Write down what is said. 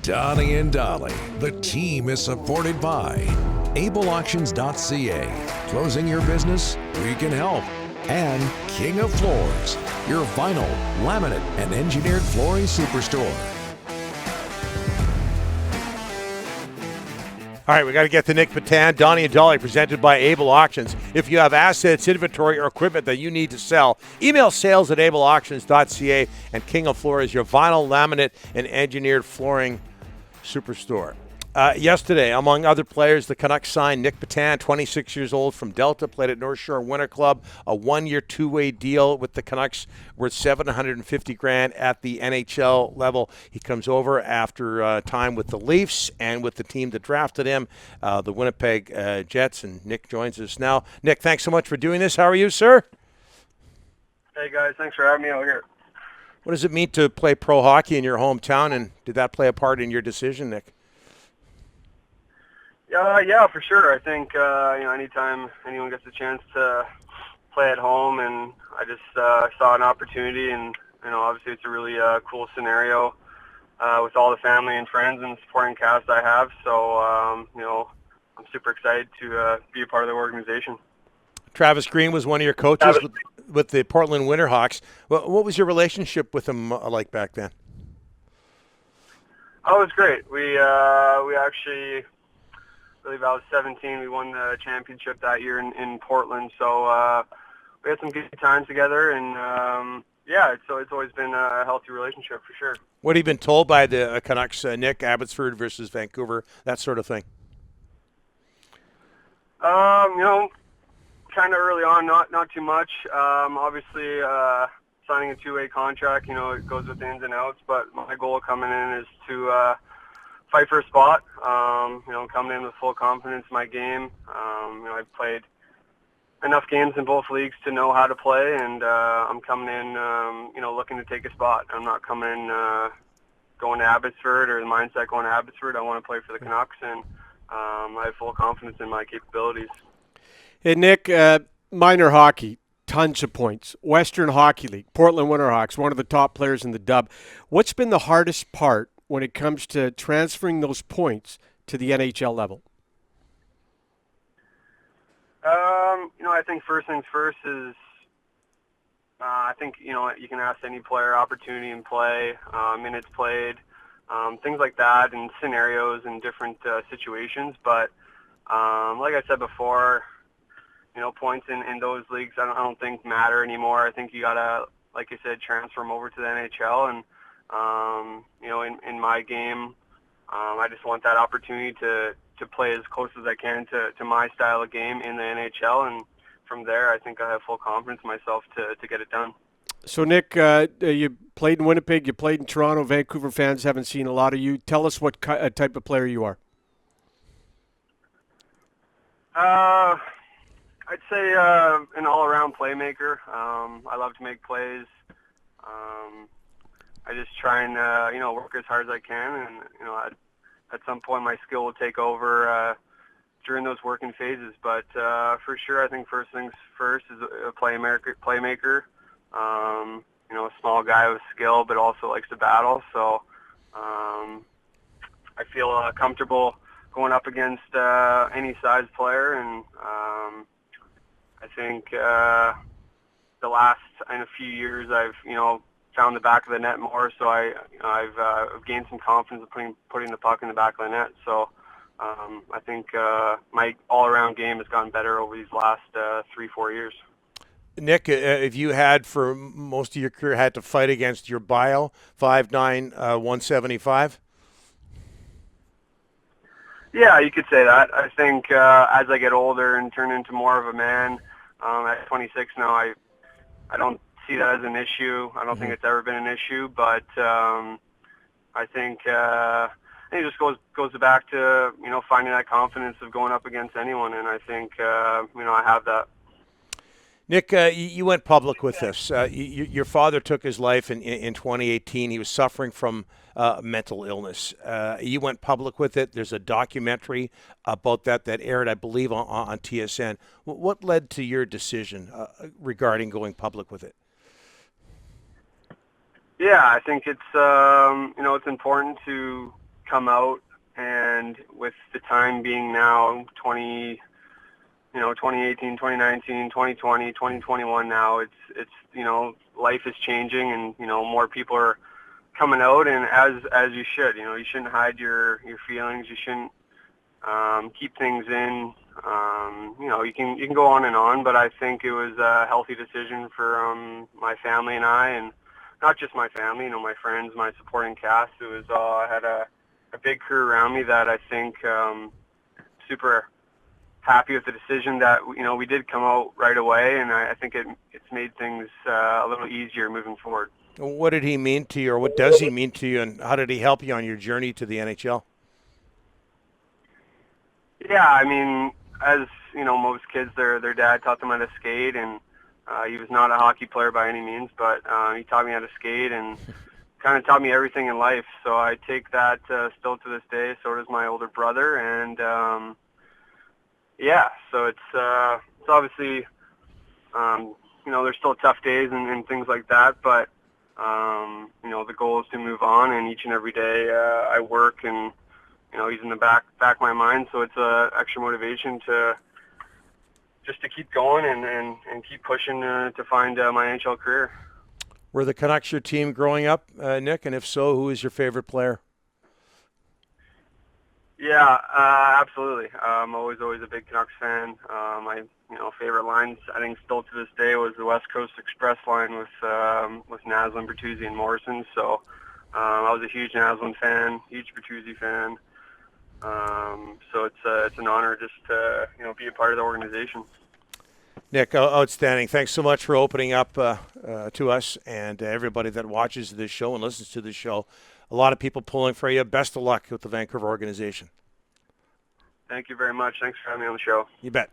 Donnie and Dolly. The team is supported by ableauctions.ca. Closing your business? We can help. And King of Floors, your vinyl, laminate, and engineered flooring superstore. All right, we got to get to Nic Petan, Donnie and Dolly, presented by Able Auctions. If you have assets, inventory, or equipment that you need to sell, email sales@ableauctions.ca, and King of Floors, your vinyl, laminate, and engineered flooring superstore. Yesterday, among other players, the Canucks signed Nic Petan, 26 years old, from Delta, played at North Shore Winter Club, a one-year, two-way deal with the Canucks worth $750,000 at the NHL level. He comes over after time with the Leafs and with the team that drafted him, the Winnipeg Jets, and Nic joins us now. Nic, thanks so much for doing this. How are you, sir? Hey, guys. Thanks for having me out here. What does it mean to play pro hockey in your hometown, and did that play a part in your decision, Nic? Yeah, for sure. I think anytime anyone gets a chance to play at home, and I just saw an opportunity, and obviously it's a really cool scenario with all the family and friends and supporting cast I have. So I'm super excited to be a part of the organization. Travis Green was one of your coaches with the Portland Winterhawks. What was your relationship with him like back then? Oh, it was great. We actually, I believe I was 17. We won the championship that year in Portland. So we had some good times together, and it's always been a healthy relationship for sure. What have you been told by the Canucks, Nic, Abbotsford versus Vancouver, that sort of thing? Kind of early on, not too much. Obviously, signing a two-way contract, it goes with the ins and outs. But my goal coming in is to fight for a spot. Coming in with full confidence in my game. I've played enough games in both leagues to know how to play, and I'm coming in, looking to take a spot. I'm not coming in going to Abbotsford, or the mindset going to Abbotsford. I want to play for the Canucks, and I have full confidence in my capabilities. Hey, Nic, minor hockey, tons of points. Western Hockey League, Portland Winterhawks, one of the top players in the dub. What's been the hardest part when it comes to transferring those points to the NHL level? I think first things first is I think, you can ask any player opportunity in play, minutes played, things like that, and scenarios and different situations. But like I said before, points in those leagues I don't think matter anymore. I think you got to, like you said, transfer them over to the NHL. And, in my game, I just want that opportunity to play as close as I can to my style of game in the NHL. And from there, I think I have full confidence in myself to get it done. So, Nic, you played in Winnipeg, you played in Toronto. Vancouver fans haven't seen a lot of you. Tell us what type of player you are. I'd say an all-around playmaker. I love to make plays. I just try and work as hard as I can, and at some point my skill will take over during those working phases. But for sure, I think first things first is a playmaker. A small guy with skill, but also likes to battle. So I feel comfortable going up against any size player, and I think the last in a few years I've found the back of the net more, so I've gained some confidence of putting the puck in the back of the net. So I think my all-around game has gotten better over these last 3-4 years. Nic, if you had for most of your career had to fight against your bio, 5'9", 175? Yeah, you could say that. I think as I get older and turn into more of a man, at 26 now, I don't see that as an issue. I don't think it's ever been an issue, but I think it just goes back to finding that confidence of going up against anyone, and I think I have that. Nic, you went public with this. Your father took his life in 2018. He was suffering from mental illness. You went public with it. There's a documentary about that aired, I believe, on TSN. What led to your decision regarding going public with it? Yeah, I think it's it's important to come out, and with the time being now 2018, 2019, 2020, 2021 now, it's life is changing, and more people are coming out, and as you should. You shouldn't hide your feelings. You shouldn't keep things in. You can go on and on, but I think it was a healthy decision for my family and I, and not just my family, my friends, my supporting cast. It was I had a big crew around me that I think super happy with the decision that we did come out right away, and I think it's made things a little easier moving forward. What did he mean to you, or what does he mean to you, and how did he help you on your journey to the NHL? Yeah, I mean, as most kids, their dad taught them how to skate, and he was not a hockey player by any means, but he taught me how to skate and kind of taught me everything in life. So I take that still to this day. So does my older brother, and so it's obviously there's still tough days and things like that, but the goal is to move on, and each and every day I work, and he's in the back of my mind, so it's extra motivation to keep going and keep pushing to find my NHL career. Were the Canucks your team growing up, Nick? And if so, who is your favorite player? Yeah, absolutely. I'm always a big Canucks fan. My favorite lines, I think still to this day, was the West Coast Express line with Naslund, Bertuzzi, and Morrison. So I was a huge Naslund fan, huge Bertuzzi fan. So it's an honor just to be a part of the organization. Nick, outstanding. Thanks so much for opening up to us and everybody that watches this show and listens to this show. A lot of people pulling for you. Best of luck with the Vancouver organization. Thank you very much. Thanks for having me on the show. You bet.